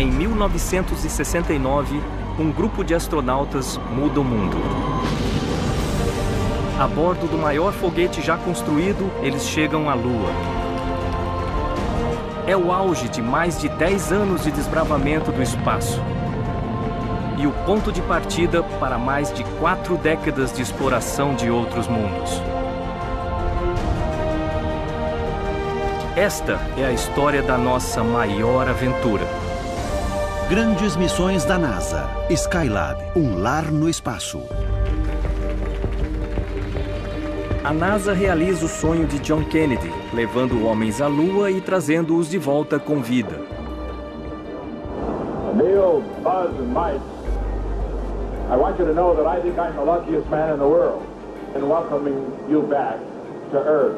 Em 1969, um grupo de astronautas muda o mundo. A bordo do maior foguete já construído, eles chegam à Lua. É o auge de mais de 10 anos de desbravamento do espaço. E o ponto de partida para mais de 4 décadas de exploração de outros mundos. Esta é a história da nossa maior aventura. Grandes missões da NASA. Skylab, um lar no espaço. A NASA realiza o sonho de John Kennedy, levando homens à Lua e trazendo-os de volta com vida. Neil, Buzz and Mike, I want you to know that I think I'm the luckiest man in the world in welcoming you back to Earth.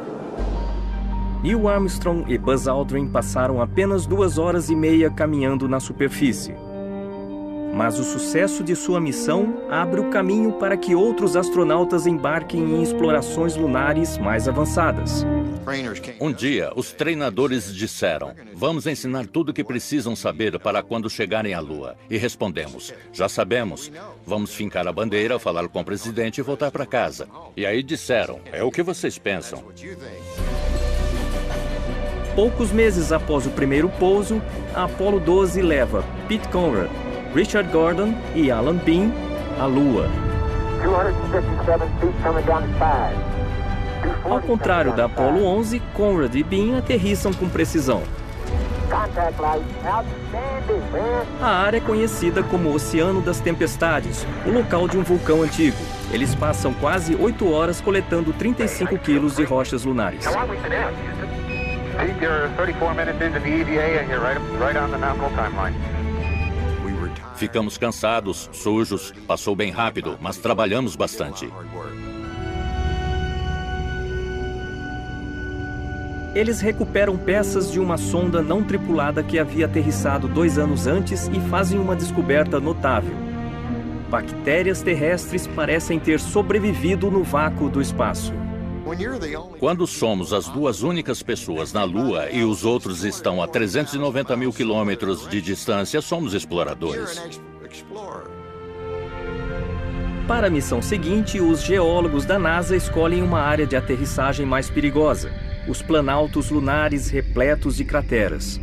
Neil Armstrong e Buzz Aldrin passaram apenas 2 horas e meia caminhando na superfície. Mas o sucesso de sua missão abre o caminho para que outros astronautas embarquem em explorações lunares mais avançadas. Um dia, os treinadores disseram: vamos ensinar tudo o que precisam saber para quando chegarem à Lua. E respondemos: já sabemos. Vamos fincar a bandeira, falar com o presidente e voltar para casa. E aí disseram: é o que vocês pensam. Poucos meses após o primeiro pouso, a Apollo 12 leva Pete Conrad, Richard Gordon e Alan Bean à Lua. Ao contrário da Apollo 11, Conrad e Bean aterrissam com precisão. A área é conhecida como Oceano das Tempestades, o local de um vulcão antigo. Eles passam quase 8 horas coletando 35 quilos de rochas lunares. Ficamos cansados, sujos, passou bem rápido, mas trabalhamos bastante. Eles recuperam peças de uma sonda não tripulada que havia aterrissado 2 anos antes e fazem uma descoberta notável. Bactérias terrestres parecem ter sobrevivido no vácuo do espaço. Quando somos as 2 únicas pessoas na Lua e os outros estão a 390 mil quilômetros de distância, somos exploradores. Para a missão seguinte, os geólogos da NASA escolhem uma área de aterrissagem mais perigosa, os planaltos lunares repletos de crateras.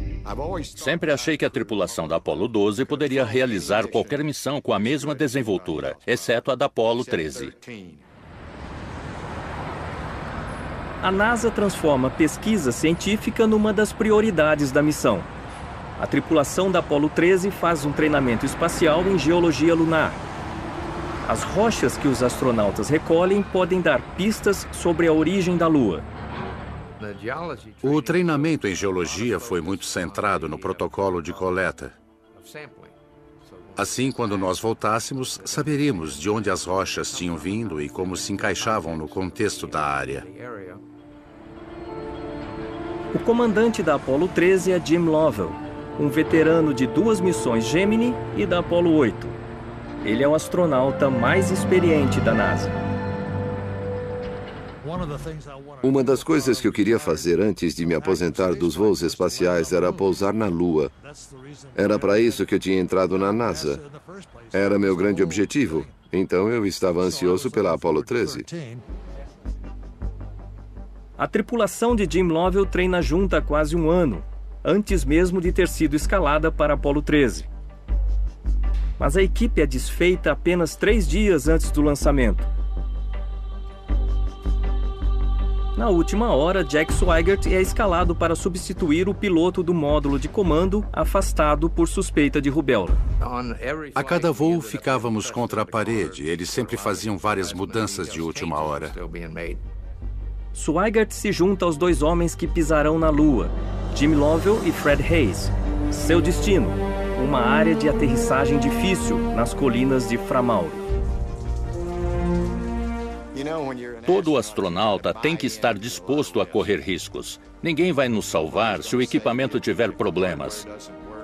Sempre achei que a tripulação da Apollo 12 poderia realizar qualquer missão com a mesma desenvoltura, exceto a da Apollo 13. A NASA transforma a pesquisa científica numa das prioridades da missão. A tripulação da Apollo 13 faz um treinamento espacial em geologia lunar. As rochas que os astronautas recolhem podem dar pistas sobre a origem da Lua. O treinamento em geologia foi muito centrado no protocolo de coleta. Assim, quando nós voltássemos, saberíamos de onde as rochas tinham vindo e como se encaixavam no contexto da área. O comandante da Apollo 13 é Jim Lovell, um veterano de 2 missões Gemini e da Apollo 8. Ele é o astronauta mais experiente da NASA. Uma das coisas que eu queria fazer antes de me aposentar dos voos espaciais era pousar na Lua. Era para isso que eu tinha entrado na NASA. Era meu grande objetivo. Então eu estava ansioso pela Apollo 13. A tripulação de Jim Lovell treina junta há quase 1 ano, antes mesmo de ter sido escalada para Apollo 13. Mas a equipe é desfeita apenas 3 dias antes do lançamento. Na última hora, Jack Swigert é escalado para substituir o piloto do módulo de comando afastado por suspeita de rubéola. A cada voo ficávamos contra a parede. Eles sempre faziam várias mudanças de última hora. Swigert se junta aos 2 homens que pisarão na Lua, Jim Lovell e Fred Haise. Seu destino, uma área de aterrissagem difícil nas colinas de Framauro. Todo astronauta tem que estar disposto a correr riscos. Ninguém vai nos salvar se o equipamento tiver problemas.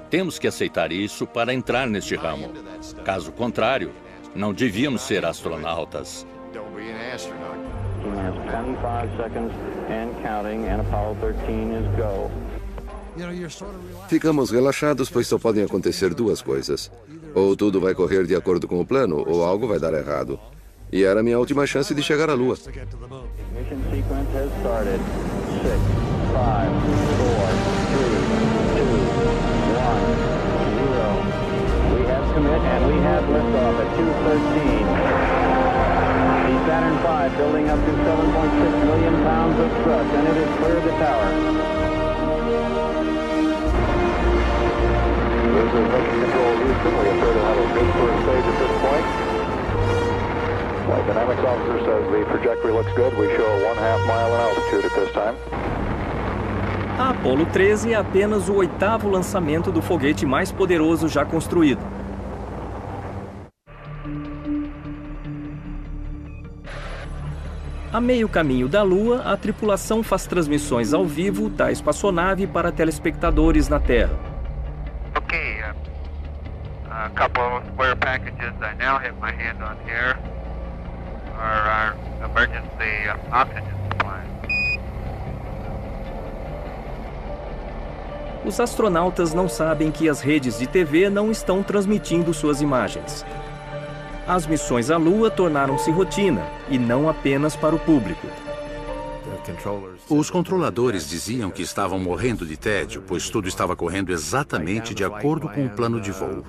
Temos que aceitar isso para entrar neste ramo. Caso contrário, não devíamos ser astronautas. 10, 5 seconds and counting, and Apollo 13 is go. Ficamos relaxados, pois só podem acontecer duas coisas. Ou tudo vai correr de acordo com o plano, ou algo vai dar errado. E era a minha última chance de chegar à Lua. Mission sequence has started. 6, 5, 4, 3, 2, 1, 0. We have commit and we have liftoff at 2:13. The Saturn V building up to 7.6 million pounds of thrust, and it has cleared the tower. This is Mission Control Houston. We appear to have a good first stage at this point. Flight Dynamics Officer says the trajectory looks good. We show a 1/2 mile in altitude at this time. A Apollo 13 é apenas o 8º lançamento do foguete mais poderoso já construído. A meio caminho da Lua, a tripulação faz transmissões ao vivo da espaçonave para telespectadores na Terra. Okay, a couple of square packages I now have my hand on here are our emergency oxygen supplies. Os astronautas não sabem que as redes de TV não estão transmitindo suas imagens. As missões à Lua tornaram-se rotina, e não apenas para o público. Os controladores diziam que estavam morrendo de tédio, pois tudo estava correndo exatamente de acordo com o plano de voo.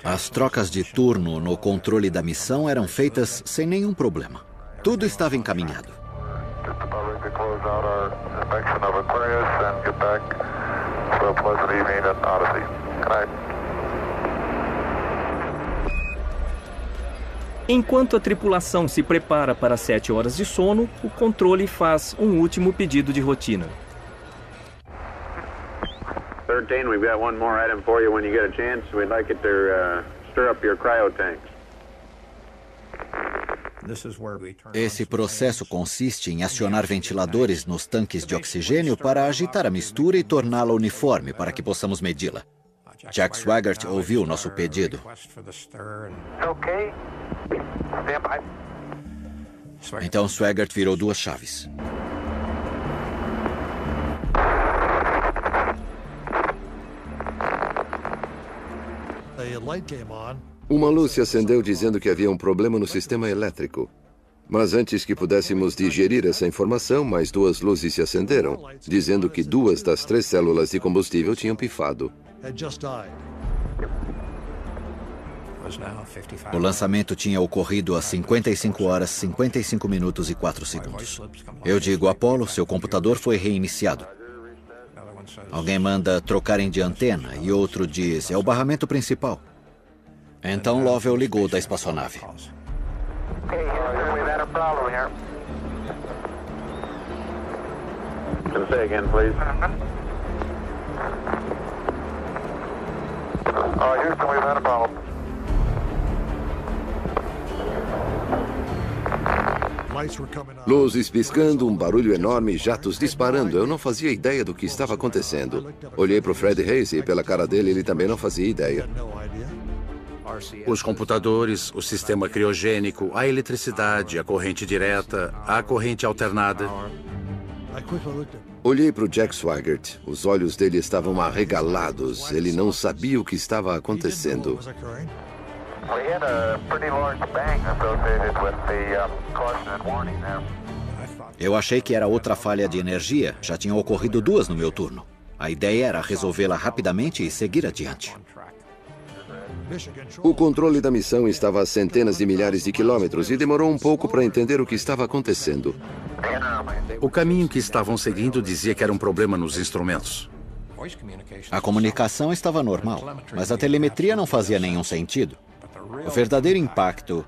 As trocas de turno no controle da missão eram feitas sem nenhum problema. Tudo estava encaminhado. Enquanto a tripulação se prepara para 7 horas de sono, o controle faz um último pedido de rotina. 13, we've got one more item for you when you get a chance. We'd like it to stir up your cryo tanks. Esse processo consiste em acionar ventiladores nos tanques de oxigênio para agitar a mistura e torná-la uniforme para que possamos medi-la. Jack Swigert ouviu nosso pedido. Okay. Stand by. Então Swigert virou 2 chaves. Uma luz se acendeu dizendo que havia um problema no sistema elétrico. Mas antes que pudéssemos digerir essa informação, mais 2 luzes se acenderam, dizendo que 2 das 3 células de combustível tinham pifado. O lançamento tinha ocorrido às 55 horas, 55 minutos e 4 segundos. Eu digo, Apollo, seu computador foi reiniciado. Alguém manda trocarem de antena e outro diz, é o barramento principal. Então Lovell ligou da espaçonave. Okay, Houston, we've had a problem here. Can I say again, please? Houston, we've had a problem. Luzes piscando, um barulho enorme, jatos disparando. Eu não fazia ideia do que estava acontecendo. Olhei para o Fred Hayes e pela cara dele ele também não fazia ideia. Os computadores, o sistema criogênico, a eletricidade, a corrente direta, a corrente alternada. Olhei para o Jack Swigert. Os olhos dele estavam arregalados. Ele não sabia o que estava acontecendo. We had a pretty large bang associated with the caution and warning there. Eu achei que era outra falha de energia. Já tinham ocorrido 2 no meu turno. A ideia era resolvê-la rapidamente e seguir adiante. O controle da missão estava a centenas de milhares de quilômetros e demorou um pouco para entender o que estava acontecendo. O caminho que estavam seguindo dizia que era um problema nos instrumentos. A comunicação estava normal, mas a telemetria não fazia nenhum sentido. O verdadeiro impacto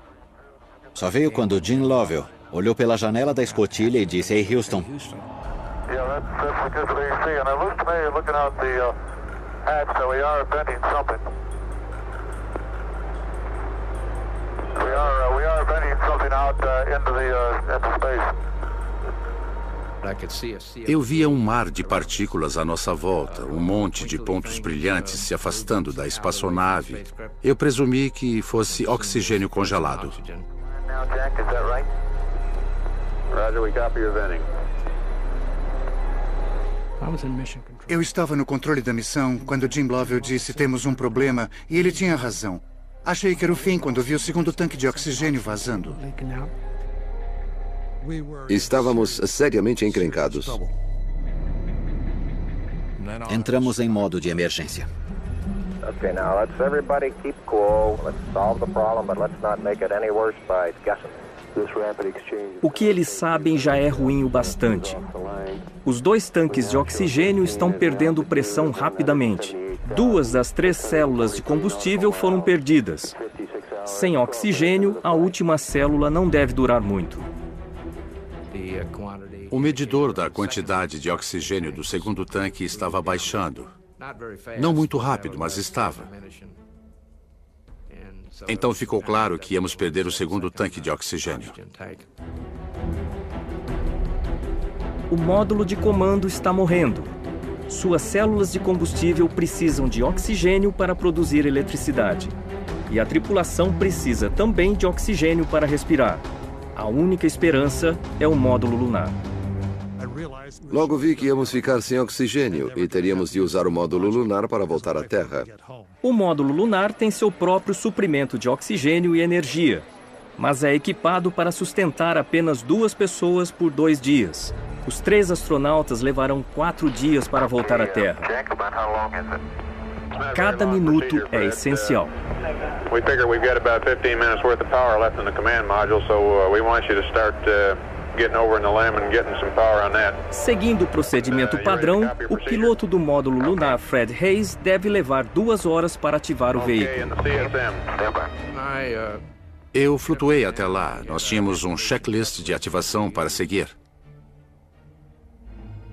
só veio quando Gene Lovell olhou pela janela da escotilha e disse, Ei, Houston. Yeah, that's good to see. And it looks to me, looking out the hatch, that we are venting something. We are venting something out into space. Eu via um mar de partículas à nossa volta, um monte de pontos brilhantes se afastando da espaçonave. Eu presumi que fosse oxigênio congelado. Now, Jack, is that right? Roger, we copy your venting. Eu estava no controle da missão quando Jim Lovell disse temos um problema, e ele tinha razão. Achei que era o fim quando vi o segundo tanque de oxigênio vazando. Estávamos seriamente encrencados. Entramos em modo de emergência. Okay, now let's everybody keep cool. Let's solve the problem, but let's not make it any worse by guessing. O que eles sabem já é ruim o bastante. Os 2 tanques de oxigênio estão perdendo pressão rapidamente. 2 das 3 células de combustível foram perdidas. Sem oxigênio, a última célula não deve durar muito. O medidor da quantidade de oxigênio do segundo tanque estava baixando. Não muito rápido, mas estava. Então ficou claro que íamos perder o segundo tanque de oxigênio. O módulo de comando está morrendo. Suas células de combustível precisam de oxigênio para produzir eletricidade. E a tripulação precisa também de oxigênio para respirar. A única esperança é o módulo lunar. Logo vi que íamos ficar sem oxigênio e teríamos de usar o módulo lunar para voltar à Terra. O módulo lunar tem seu próprio suprimento de oxigênio e energia, mas é equipado para sustentar apenas 2 pessoas por 2 dias. Os 3 astronautas levarão 4 dias para voltar à Terra. Cada minuto é essencial. We figure we've got about 15 minutes worth of power left in the command module, so we want you to start getting over in the LEM and getting some power on that. Seguindo o procedimento padrão, o piloto do módulo lunar, Fred Hayes, deve levar 2 horas para ativar o veículo. Eu flutuei até lá. Nós tínhamos um checklist de ativação para seguir.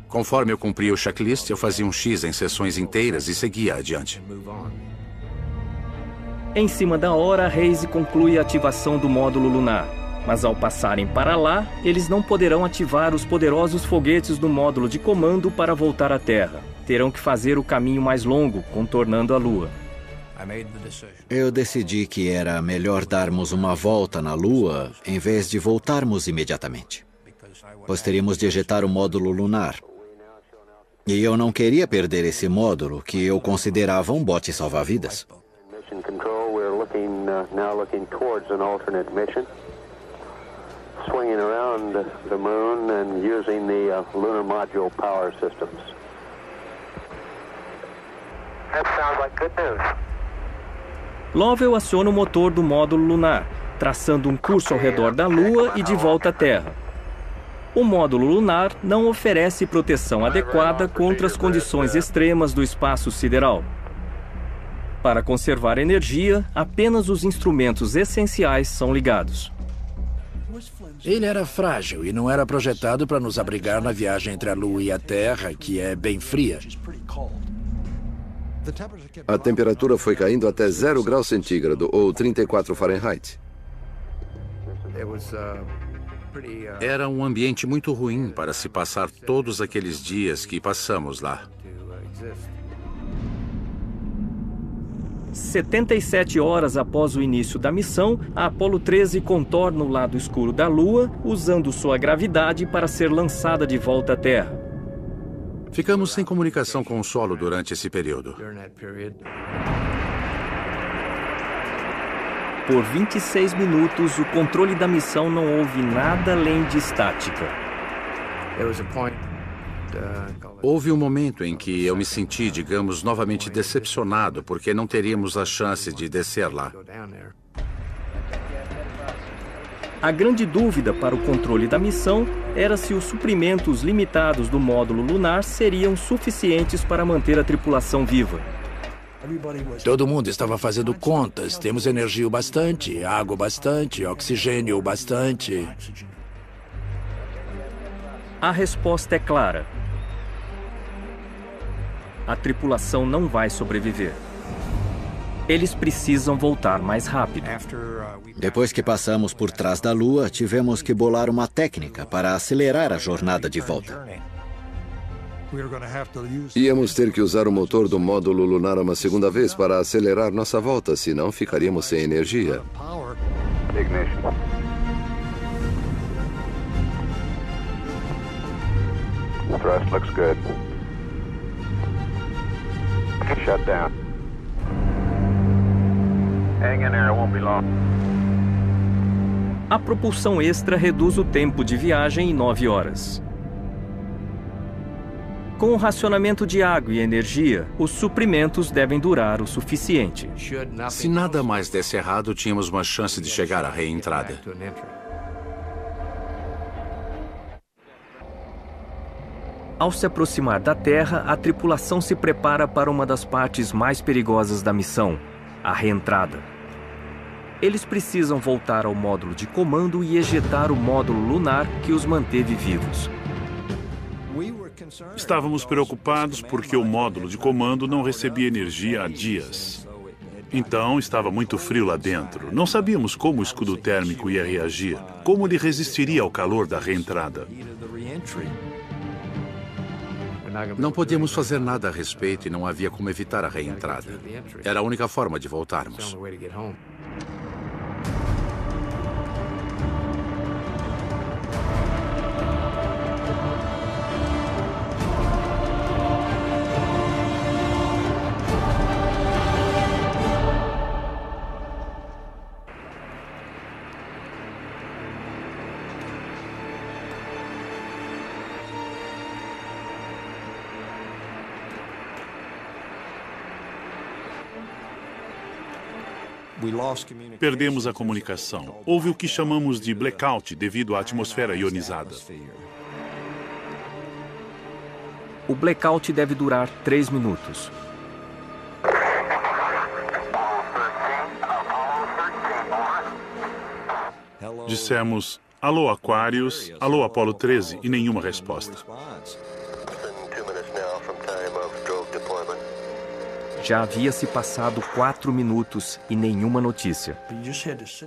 Conforme eu cumpria o checklist, eu fazia um X em sessões inteiras e seguia adiante. Em cima da hora, Hayes conclui a ativação do módulo lunar. Mas ao passarem para lá, eles não poderão ativar os poderosos foguetes do módulo de comando para voltar à Terra. Terão que fazer o caminho mais longo, contornando a Lua. Eu decidi que era melhor darmos uma volta na Lua em vez de voltarmos imediatamente, pois teríamos de ejetar o módulo lunar. E eu não queria perder esse módulo, que eu considerava um bote salva-vidas. Swinging around the moon and using the lunar module power systems. That sounds like good news. Lovell aciona o motor do módulo lunar, traçando um curso ao redor da Lua e de volta à Terra. O módulo lunar não oferece proteção adequada contra as condições extremas do espaço sideral. Para conservar energia, apenas os instrumentos essenciais são ligados. Ele era frágil e não era projetado para nos abrigar na viagem entre a Lua e a Terra, que é bem fria. A temperatura foi caindo até 0 graus centígrado, ou 34 Fahrenheit. Era um ambiente muito ruim para se passar todos aqueles dias que passamos lá. 77 horas após o início da missão, a Apollo 13 contorna o lado escuro da Lua, usando sua gravidade para ser lançada de volta à Terra. Ficamos sem comunicação com o solo durante esse período. Por 26 minutos, o controle da missão não houve nada além de estática. Houve um momento em que eu me senti, digamos, novamente decepcionado, porque não teríamos a chance de descer lá. A grande dúvida para o controle da missão era se os suprimentos limitados do módulo lunar seriam suficientes para manter a tripulação viva. Todo mundo estava fazendo contas. Temos energia o bastante, água o bastante, oxigênio o bastante. A resposta é clara. A tripulação não vai sobreviver. Eles precisam voltar mais rápido. Depois que passamos por trás da Lua, tivemos que bolar uma técnica para acelerar a jornada de volta. Íamos ter que usar o motor do módulo lunar uma segunda vez para acelerar nossa volta, senão ficaríamos sem energia. Ignition. Thrust looks good. Shut down. Hang in there, it won't be long. A propulsão extra reduz o tempo de viagem em 9 horas. Com o racionamento de água e energia, os suprimentos devem durar o suficiente. Se nada mais desse errado, tínhamos uma chance de chegar à reentrada. Ao se aproximar da Terra, a tripulação se prepara para uma das partes mais perigosas da missão, a reentrada. Eles precisam voltar ao módulo de comando e ejetar o módulo lunar que os manteve vivos. Estávamos preocupados porque o módulo de comando não recebia energia há dias. Então, estava muito frio lá dentro. Não sabíamos como o escudo térmico ia reagir, como ele resistiria ao calor da reentrada. Não podíamos fazer nada a respeito e não havia como evitar a reentrada. Era a única forma de voltarmos. Perdemos a comunicação. Houve o que chamamos de blackout devido à atmosfera ionizada. O blackout deve durar 3 minutos. Dissemos, alô Aquarius, alô Apollo 13 e nenhuma resposta. Já havia se passado 4 minutos e nenhuma notícia.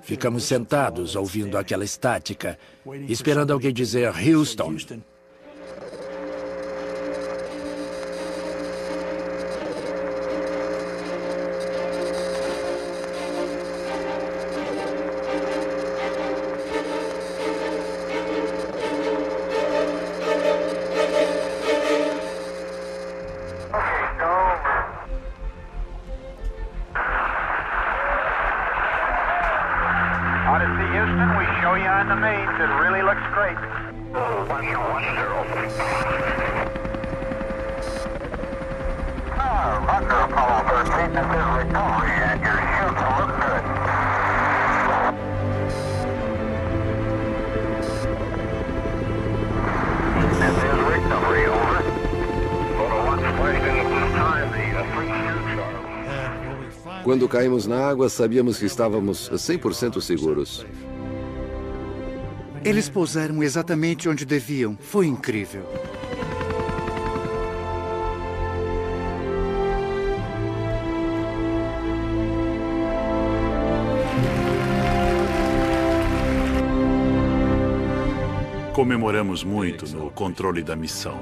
Ficamos sentados, ouvindo aquela estática, esperando alguém dizer Houston. Odyssey Houston, we show you on the mains. It really looks great. 1-0. Roger, Apollo 13, this is recovery, and your shields look good. This is recovery, over. Photo 1's flashing at this time. The 3 shields are... Quando caímos na água, sabíamos que estávamos 100% seguros. Eles pousaram exatamente onde deviam. Foi incrível. Comemoramos muito no controle da missão.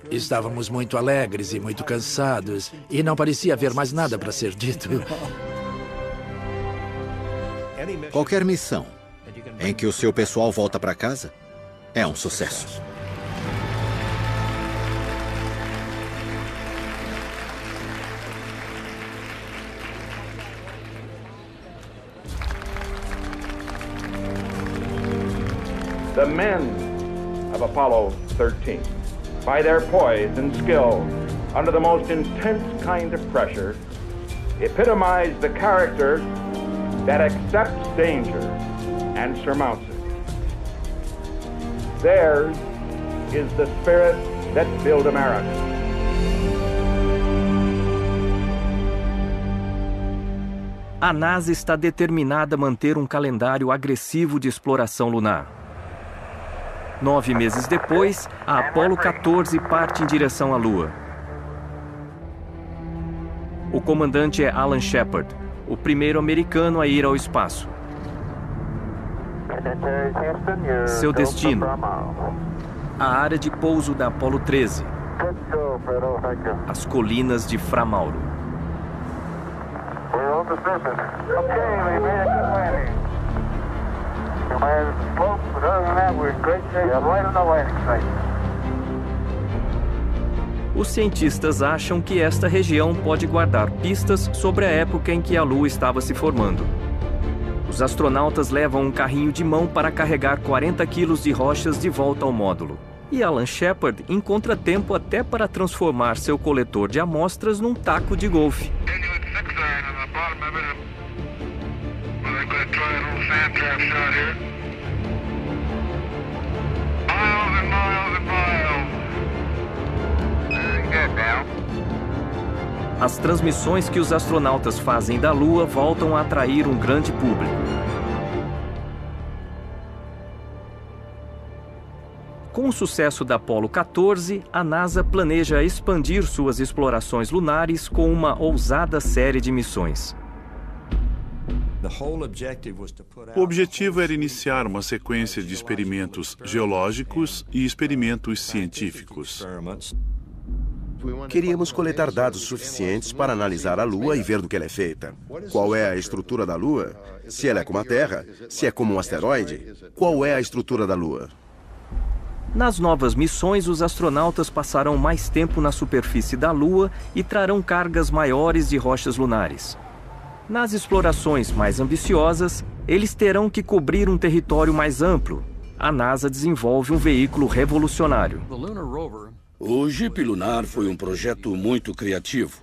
Estávamos muito alegres e muito cansados, e não parecia haver mais nada para ser dito. Qualquer missão em que o seu pessoal volta para casa é um sucesso. The men of Apollo 13, by their poise and skill under the most intense kind of pressure, epitomize the character that accepts danger and surmounts it. Theirs is the spirit that built America. A NASA está determinada a manter um calendário agressivo de exploração lunar. 9 meses depois, a Apollo 14 parte em direção à Lua. O comandante é Alan Shepard, o primeiro americano a ir ao espaço. Seu destino: a área de pouso da Apollo 13, as colinas de Framauro. Os cientistas acham que esta região pode guardar pistas sobre a época em que a Lua estava se formando. Os astronautas levam um carrinho de mão para carregar 40 quilos de rochas de volta ao módulo. E Alan Shepard encontra tempo até para transformar seu coletor de amostras num taco de golfe. As transmissões que os astronautas fazem da Lua voltam a atrair um grande público. Com o sucesso da Apollo 14, a NASA planeja expandir suas explorações lunares com uma ousada série de missões. O objetivo era iniciar uma sequência de experimentos geológicos e experimentos científicos. Queríamos coletar dados suficientes para analisar a Lua e ver do que ela é feita. Qual é a estrutura da Lua? Se ela é como a Terra? Se é como um asteroide? Qual é a estrutura da Lua? Nas novas missões, os astronautas passarão mais tempo na superfície da Lua e trarão cargas maiores de rochas lunares. Nas explorações mais ambiciosas, eles terão que cobrir um território mais amplo. A NASA desenvolve um veículo revolucionário. O Jeep Lunar foi um projeto muito criativo.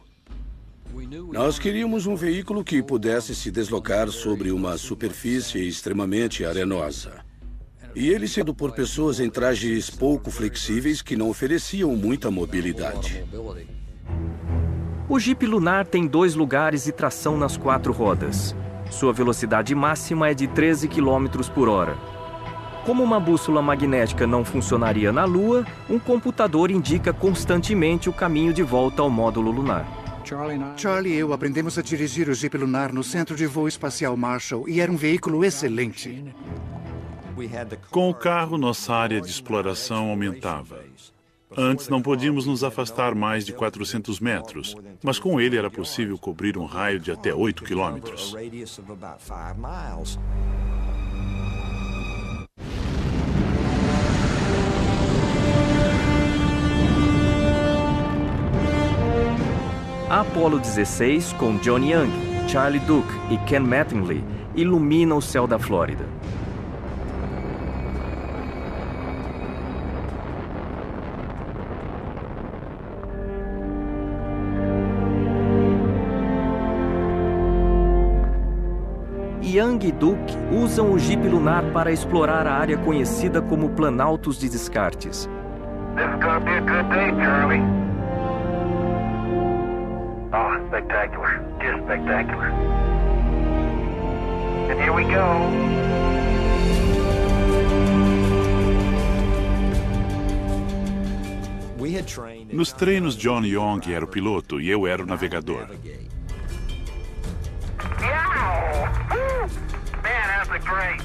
Nós queríamos um veículo que pudesse se deslocar sobre uma superfície extremamente arenosa. E ele sendo por pessoas em trajes pouco flexíveis que não ofereciam muita mobilidade. O Jeep Lunar tem 2 lugares e tração nas 4 rodas. Sua velocidade máxima é de 13 km por hora. Como uma bússola magnética não funcionaria na Lua, um computador indica constantemente o caminho de volta ao módulo lunar. Charlie e eu aprendemos a dirigir o Jeep Lunar no Centro de Voo Espacial Marshall e era um veículo excelente. Com o carro, nossa área de exploração aumentava. Antes não podíamos nos afastar mais de 400 metros, mas com ele era possível cobrir um raio de até 8 quilômetros. A Apollo 16, com John Young, Charlie Duke e Ken Mattingly, ilumina o céu da Flórida. Young e Duke usam o Jeep Lunar para explorar a área conhecida como Planaltos de Descartes. This is gonna be a good day, Charlie. Oh, spectacular. Just spectacular. And here we go. Nos treinos, John Young era o piloto e eu era o navegador. Man, that's a great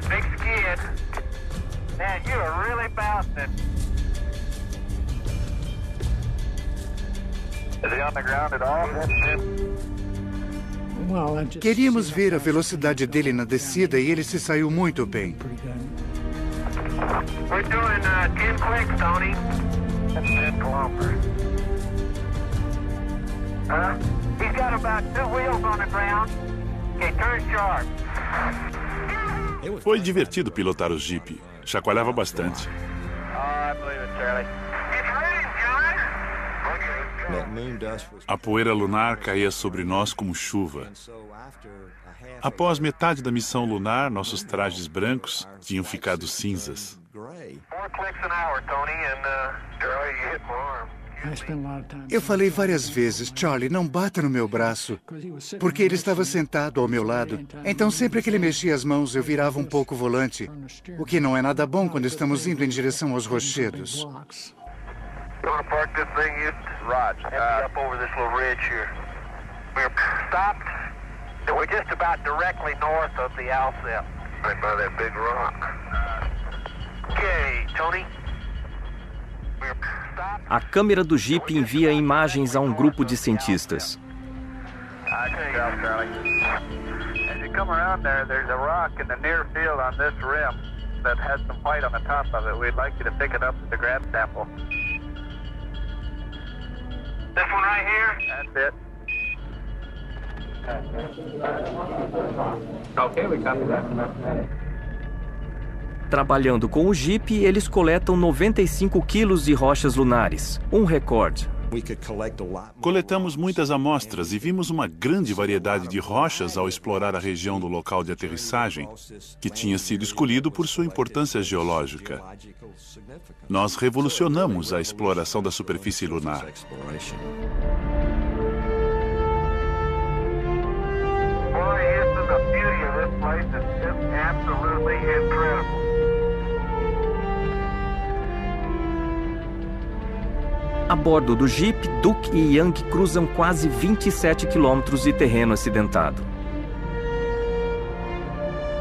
big skid. Man, you are really bouncing. Is he on the ground at all? Queríamos ver a velocidade dele na descida e ele se saiu muito bem. We're doing 10 clicks, Tony. That's 10 kilometers. He's got about 2 wheels on the ground. Okay, turn sharp. Foi divertido pilotar o Jeep. Chacoalhava bastante. I believe it, Charlie. A poeira lunar caía sobre nós como chuva. Após metade da missão lunar, nossos trajes brancos tinham ficado cinzas. 4 clicks an hour, Tony, and Charlie, you hit my arm. Eu falei várias vezes, Charlie, não bata no meu braço, porque ele estava sentado ao meu lado. Então, sempre que ele mexia as mãos, eu virava um pouco o volante, o que não é nada bom quando estamos indo em direção aos rochedos. You want to park this thing, Houston? Roger. Up over this little ridge here. We're stopped. We're just about directly north of the outset. Right by that big rock. Okay, Tony. A câmera do Jeep envia imagens a um grupo de cientistas. As you come around there, there's a rock in the near field on this rim that has some white on the top of it. We'd like you to pick it up with the grab sample. This one right here? That's it. Okay, we copy that. Trabalhando com o Jeep, eles coletam 95 quilos de rochas lunares, um recorde. Coletamos muitas amostras e vimos uma grande variedade de rochas ao explorar a região do local de aterrissagem, que tinha sido escolhido por sua importância geológica. Nós revolucionamos a exploração da superfície lunar. Boy, isn't the beauty of this place just absolutely incredible. A bordo do Jeep, Duke e Young cruzam quase 27 quilômetros de terreno acidentado.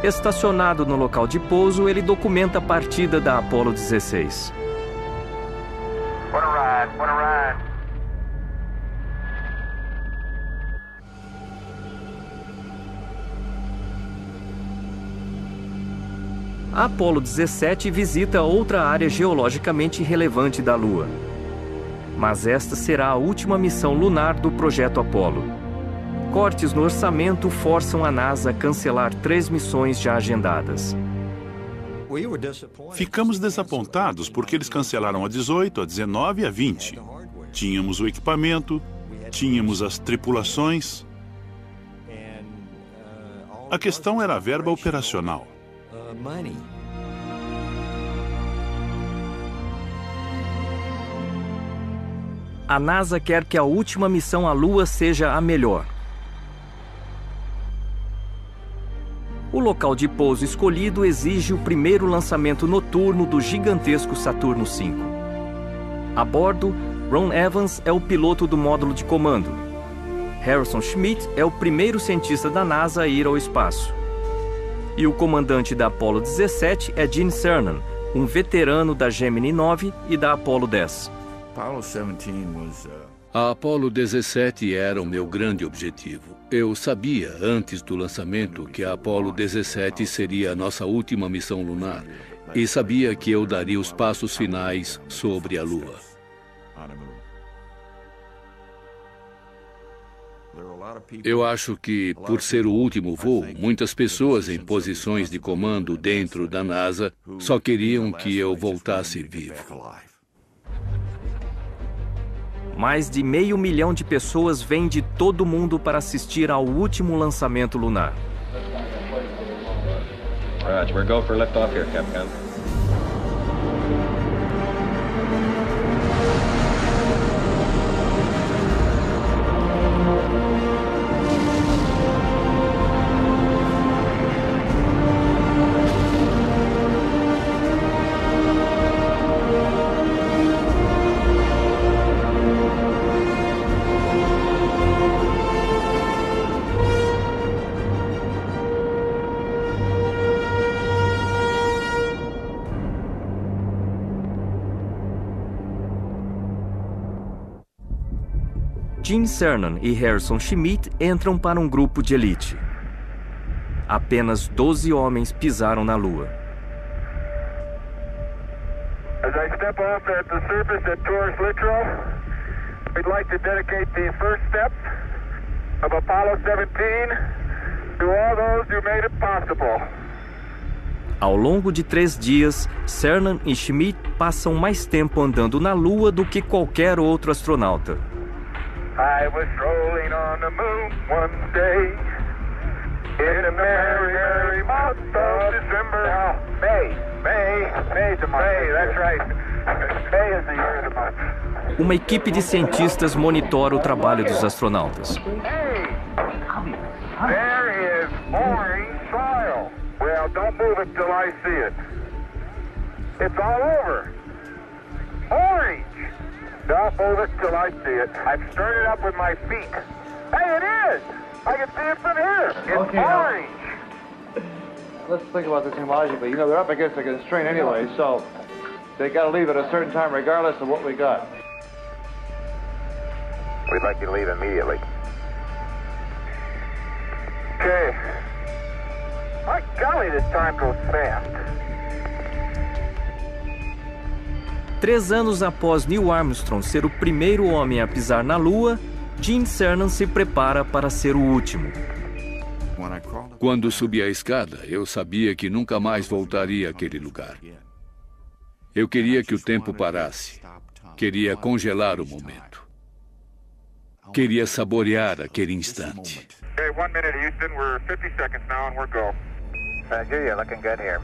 Estacionado no local de pouso, ele documenta a partida da Apollo 16. What a ride, what a ride. A Apollo 17 visita outra área geologicamente relevante da Lua. Mas esta será a última missão lunar do projeto Apollo. Cortes no orçamento forçam a NASA a cancelar 3 missões já agendadas. Ficamos desapontados porque eles cancelaram a 18, a 19 e a 20. Tínhamos o equipamento, tínhamos as tripulações. A questão era a verba operacional. A NASA quer que a última missão à Lua seja a melhor. O local de pouso escolhido exige o primeiro lançamento noturno do gigantesco Saturno V. A bordo, Ron Evans é o piloto do módulo de comando. Harrison Schmitt é o primeiro cientista da NASA a ir ao espaço. E o comandante da Apollo 17 é Gene Cernan, um veterano da Gemini 9 e da Apollo 10. A Apollo 17 era o meu grande objetivo. Eu sabia, antes do lançamento, que a Apollo 17 seria a nossa última missão lunar. E sabia que eu daria os passos finais sobre a Lua. Eu acho que, por ser o último voo, muitas pessoas em posições de comando dentro da NASA só queriam que eu voltasse vivo. Mais de 500 mil de pessoas vêm de todo o mundo para assistir ao último lançamento lunar. Roger, we're go for liftoff here, Capcom. Gene Cernan e Harrison Schmitt entram para um grupo de elite. Apenas 12 homens pisaram na Lua. As I step off at the surface at Taurus Littrow, we'd like to dedicate the first steps of Apollo 17 to all those who made it possible. Ao longo de 3 dias, Cernan e Schmitt passam mais tempo andando na Lua do que qualquer outro astronauta. I was strolling on the moon one day in a merry, merry month of December. No, May's the month. May, that's right. May is the year of the month. Uma equipe de cientistas monitora o trabalho dos astronautas. Hey, there is orange soil. Well, don't move it till I see it. It's all over. Orange. Don't move it till I see it. I've stirred it up with my feet. Hey, it is! I can see it from here. It's orange. Let's think about this logically. You know, they're up against a constraint anyway, so they got to leave at a certain time regardless of what we got. We'd like you to leave immediately. Okay. My golly, this time goes fast. 3 anos após Neil Armstrong ser o primeiro homem a pisar na Lua, Gene Cernan se prepara para ser o último. Quando subi a escada, eu sabia que nunca mais voltaria àquele lugar. Eu queria que o tempo parasse. Queria congelar o momento. Queria saborear aquele instante. Okay, 1 minute, Houston. We're 50 seconds now and we're go. You're looking good here.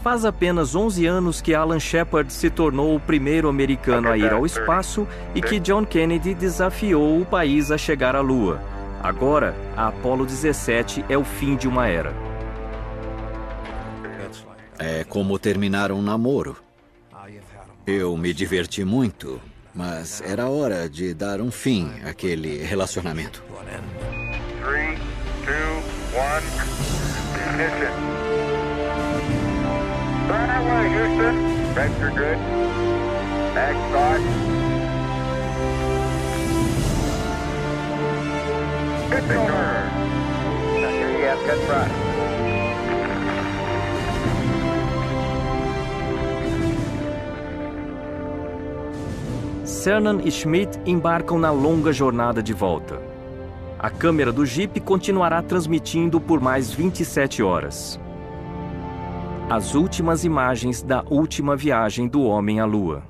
Faz apenas 11 anos que Alan Shepard se tornou o primeiro americano a ir ao espaço e que John Kennedy desafiou o país a chegar à Lua. Agora, a Apollo 17 é o fim de uma era. É como terminar um namoro. Eu me diverti muito, mas era hora de dar um fim àquele relacionamento. 3, 2, 1, ignition. Burn away, Houston. Vector good. Mag start. Good over. Here you have good front. Cernan e Schmidt embarcam na longa jornada de volta. A câmera do Jeep continuará transmitindo por mais 27 horas. As últimas imagens da última viagem do homem à Lua.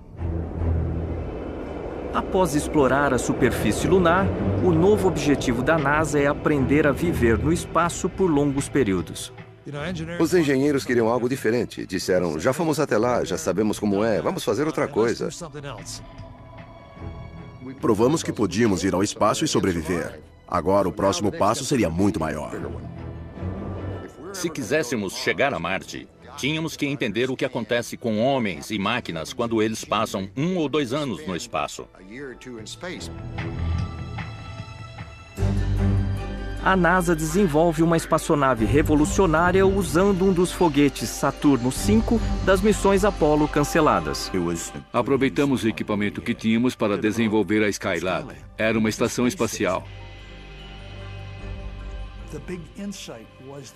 Após explorar a superfície lunar, o novo objetivo da NASA é aprender a viver no espaço por longos períodos. Os engenheiros queriam algo diferente. Disseram, já fomos até lá, já sabemos como é, vamos fazer outra coisa. Provamos que podíamos ir ao espaço e sobreviver. Agora o próximo passo seria muito maior. Se quiséssemos chegar a Marte, tínhamos que entender o que acontece com homens e máquinas quando eles passam 1 ou 2 anos no espaço. A NASA desenvolve uma espaçonave revolucionária usando um dos foguetes Saturno V das missões Apollo canceladas. Aproveitamos o equipamento que tínhamos para desenvolver a Skylab. Era uma estação espacial.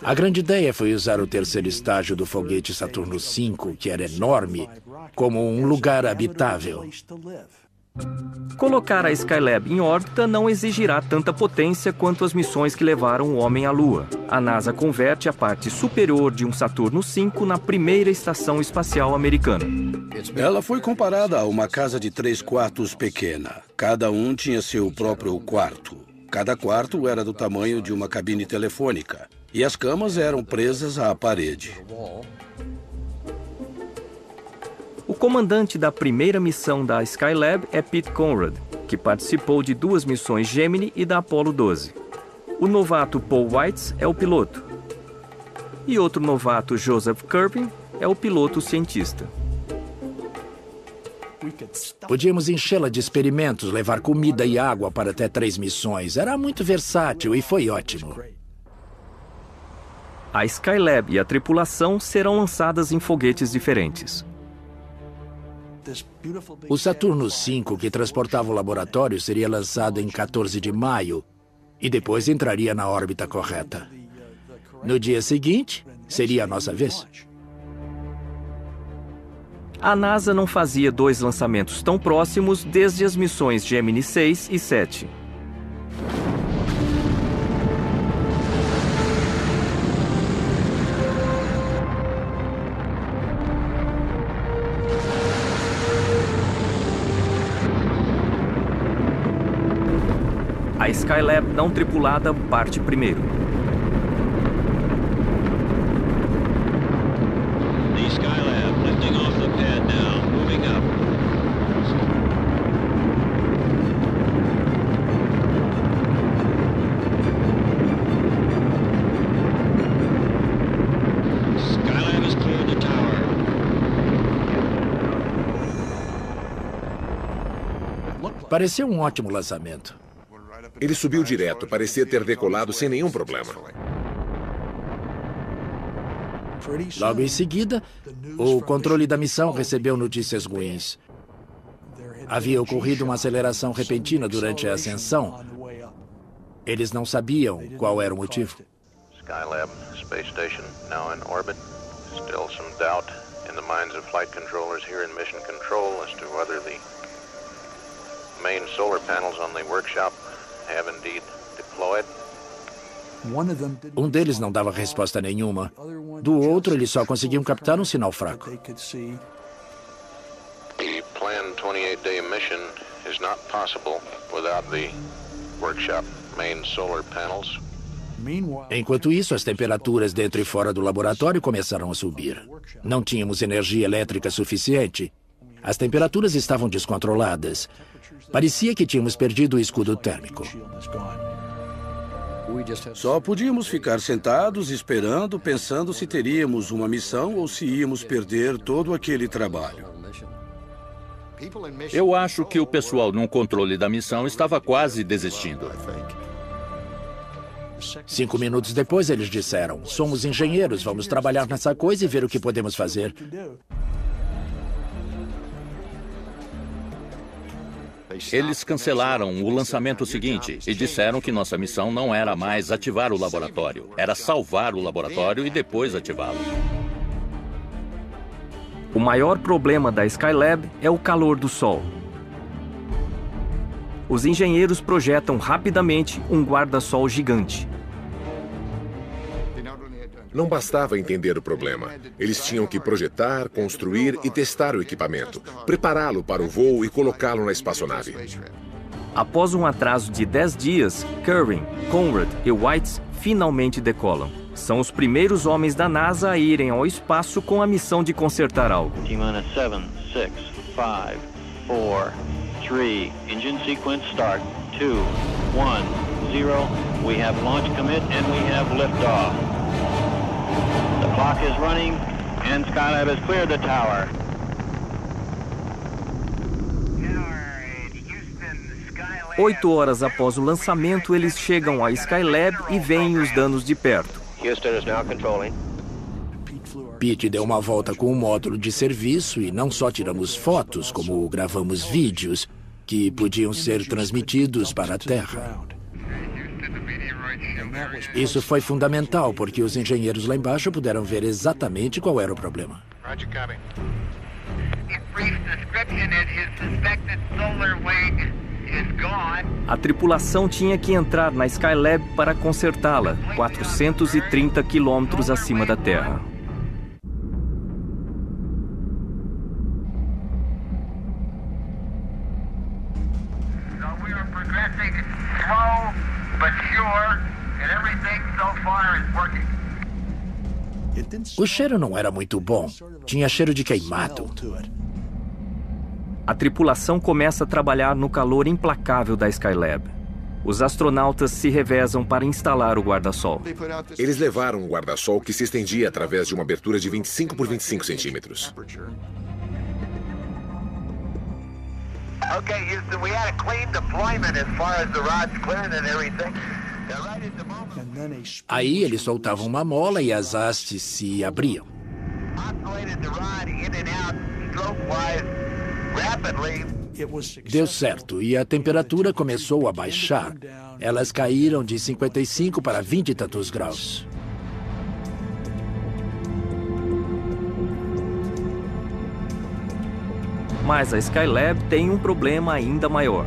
A grande ideia foi usar o terceiro estágio do foguete Saturno V, que era enorme, como um lugar habitável. Colocar a Skylab em órbita não exigirá tanta potência quanto as missões que levaram o homem à Lua. A NASA converte a parte superior de um Saturno V na primeira estação espacial americana. Ela foi comparada a uma casa de 3 quartos pequena. Cada um tinha seu próprio quarto. Cada quarto era do tamanho de uma cabine telefônica. E as camas eram presas à parede. O comandante da primeira missão da Skylab é Pete Conrad, que participou de 2 missões Gemini e da Apollo 12. O novato Paul Weitz é o piloto. E outro novato, Joseph Kirby, é o piloto cientista. Podíamos enchê-la de experimentos, levar comida e água para até 3 missões. Era muito versátil e foi ótimo. A Skylab e a tripulação serão lançadas em foguetes diferentes. O Saturno V, que transportava o laboratório, seria lançado em 14 de maio e depois entraria na órbita correta. No dia seguinte, seria a nossa vez. A NASA não fazia 2 lançamentos tão próximos desde as missões Gemini 6 e 7. A Skylab não tripulada parte primeiro. The Skylab lifting off the pad now, moving up. Skylab has cleared the tower. Pareceu um ótimo lançamento. Ele subiu direto, parecia ter decolado sem nenhum problema. Logo em seguida, o controle da missão recebeu notícias ruins. Havia ocorrido uma aceleração repentina durante a ascensão. Eles não sabiam qual era o motivo. Skylab space station now in orbit. Still some doubt in in the minds of flight controllers here in Mission Control as to whether the main solar panels on the workshop have indeed deployed. Um deles não dava resposta nenhuma. Do outro, eles só conseguiam captar um sinal fraco. The planned 28-day mission is not possible without the workshop main solar panels. Enquanto isso, as temperaturas dentro e fora do laboratório começaram a subir. Não tínhamos energia elétrica suficiente. As temperaturas estavam descontroladas. Parecia que tínhamos perdido o escudo térmico. Só podíamos ficar sentados, esperando, pensando se teríamos uma missão ou se íamos perder todo aquele trabalho. Eu acho que o pessoal no controle da missão estava quase desistindo. 5 minutos depois, eles disseram: somos engenheiros, vamos trabalhar nessa coisa e ver o que podemos fazer. Eles cancelaram o lançamento seguinte e disseram que nossa missão não era mais ativar o laboratório, era salvar o laboratório e depois ativá-lo. O maior problema da Skylab é o calor do Sol. Os engenheiros projetam rapidamente um guarda-sol gigante. Não bastava entender o problema. Eles tinham que projetar, construir e testar o equipamento, prepará-lo para o voo e colocá-lo na espaçonave. Após um atraso de 10 dias, Curran, Conrad e Weitz finalmente decolam. São os primeiros homens da NASA a irem ao espaço com a missão de consertar algo. T-minus 7, 6, 5, 4, 3, engine sequence start, 2, 1, 0. We have launch commit and we have liftoff. The clock is running and Skylab has cleared the tower. 8 horas após o lançamento, eles chegam à Skylab e veem os danos de perto. Houston is now controlling. Pete deu uma volta com o módulo de serviço e não só tiramos fotos, como gravamos vídeos que podiam ser transmitidos para a Terra. Isso foi fundamental, porque os engenheiros lá embaixo puderam ver exatamente qual era o problema. Roger, copy. In brief description, his suspected solar wing is gone. A tripulação tinha que entrar na Skylab para consertá-la, 430 quilômetros acima da Terra. So we are progressing slow but sure, and everything so far is working. O cheiro não era muito bom. Tinha cheiro de queimado. A tripulação começa a trabalhar no calor implacável da Skylab. Os astronautas se revezam para instalar o guarda-sol. Eles levaram um guarda-sol que se estendia através de uma abertura de 25 por 25 centímetros. Okay, Houston, we had a clean deployment as far as the rods clearing and everything. Aí eles soltavam uma mola e as hastes se abriam. Deu certo e a temperatura começou a baixar. Elas caíram de 55 para 20 e tantos graus. Mas a Skylab tem um problema ainda maior.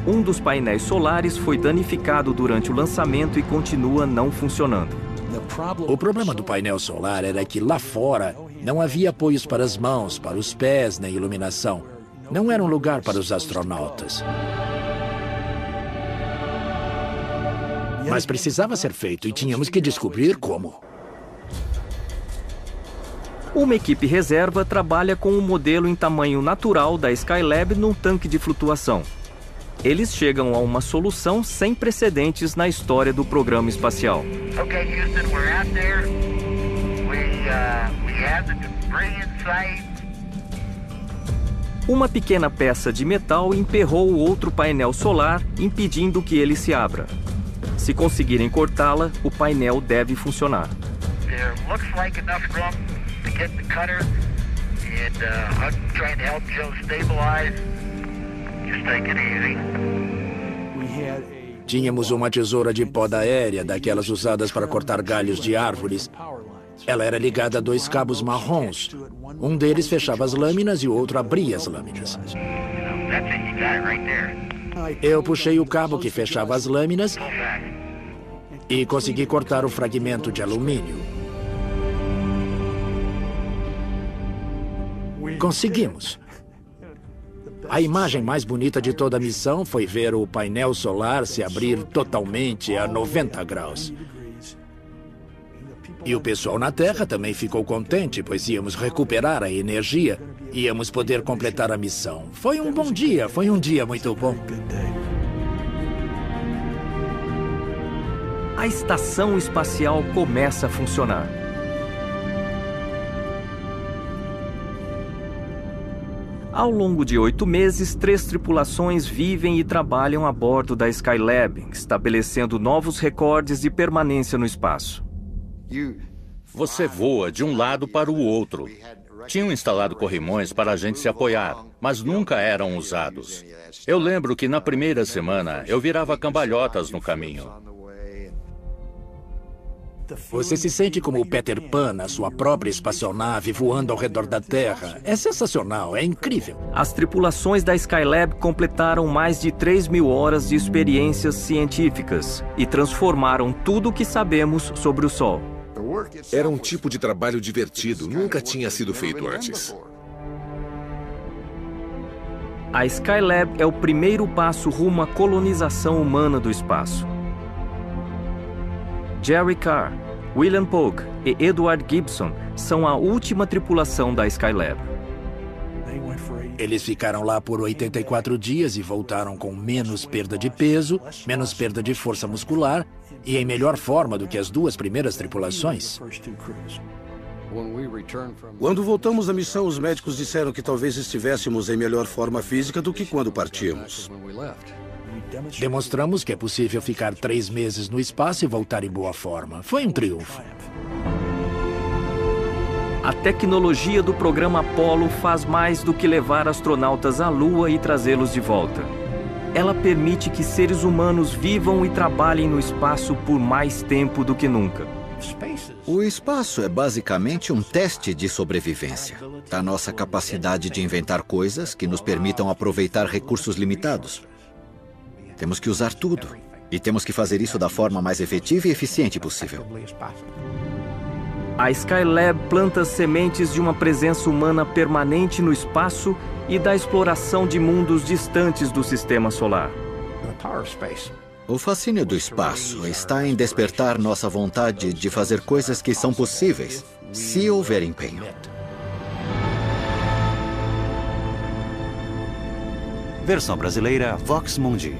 Um dos painéis solares foi danificado durante o lançamento e continua não funcionando. O problema do painel solar era que lá fora não havia apoios para as mãos, para os pés, nem iluminação. Não era um lugar para os astronautas. Mas precisava ser feito e tínhamos que descobrir como. Uma equipe reserva trabalha com um modelo em tamanho natural da Skylab num tanque de flutuação. Eles chegam a uma solução sem precedentes na história do programa espacial. Okay, Houston, we're out there. We have the debris in sight. Uma pequena peça de metal emperrou outro painel solar, impedindo que ele se abra. Se conseguirem cortá-la, o painel deve funcionar. There looks like enough room to get the cutter, and I'm trying to help Joe stabilize. Just take it easy. Tínhamos uma tesoura de poda aérea, daquelas usadas para cortar galhos de árvores. Ela era ligada a 2 cabos marrons. Um deles fechava as lâminas e o outro abria as lâminas. Eu puxei o cabo que fechava as lâminas e consegui cortar o fragmento de alumínio. Conseguimos. A imagem mais bonita de toda a missão foi ver o painel solar se abrir totalmente a 90 graus. E o pessoal na Terra também ficou contente, pois íamos recuperar a energia e íamos poder completar a missão. Foi um bom dia, foi um dia muito bom. A estação espacial começa a funcionar. Ao longo de 8 meses, 3 tripulações vivem e trabalham a bordo da Skylab, estabelecendo novos recordes de permanência no espaço. Você voa de um lado para o outro. Tinham instalado corrimões para a gente se apoiar, mas nunca eram usados. Eu lembro que na primeira semana eu virava cambalhotas no caminho. Você se sente como o Peter Pan na sua própria espaçonave voando ao redor da Terra. É sensacional, é incrível. As tripulações da Skylab completaram mais de 3.000 horas de experiências científicas e transformaram tudo o que sabemos sobre o Sol. Era um tipo de trabalho divertido, nunca tinha sido feito antes. A Skylab é o primeiro passo rumo à colonização humana do espaço. Jerry Carr, William Polk e Edward Gibson são a última tripulação da Skylab. Eles ficaram lá por 84 dias e voltaram com menos perda de peso, menos perda de força muscular e em melhor forma do que as 2 primeiras tripulações. Quando voltamos da missão, os médicos disseram que talvez estivéssemos em melhor forma física do que quando partimos. Demonstramos que é possível ficar 3 meses no espaço e voltar em boa forma. Foi um triunfo. A tecnologia do programa Apollo faz mais do que levar astronautas à Lua e trazê-los de volta. Ela permite que seres humanos vivam e trabalhem no espaço por mais tempo do que nunca. O espaço é basicamente um teste de sobrevivência, da nossa capacidade de inventar coisas que nos permitam aproveitar recursos limitados. Temos que usar tudo, e temos que fazer isso da forma mais efetiva e eficiente possível. A Skylab planta sementes de uma presença humana permanente no espaço e da exploração de mundos distantes do sistema solar. O fascínio do espaço está em despertar nossa vontade de fazer coisas que são possíveis, se houver empenho. Versão brasileira Vox Mundi.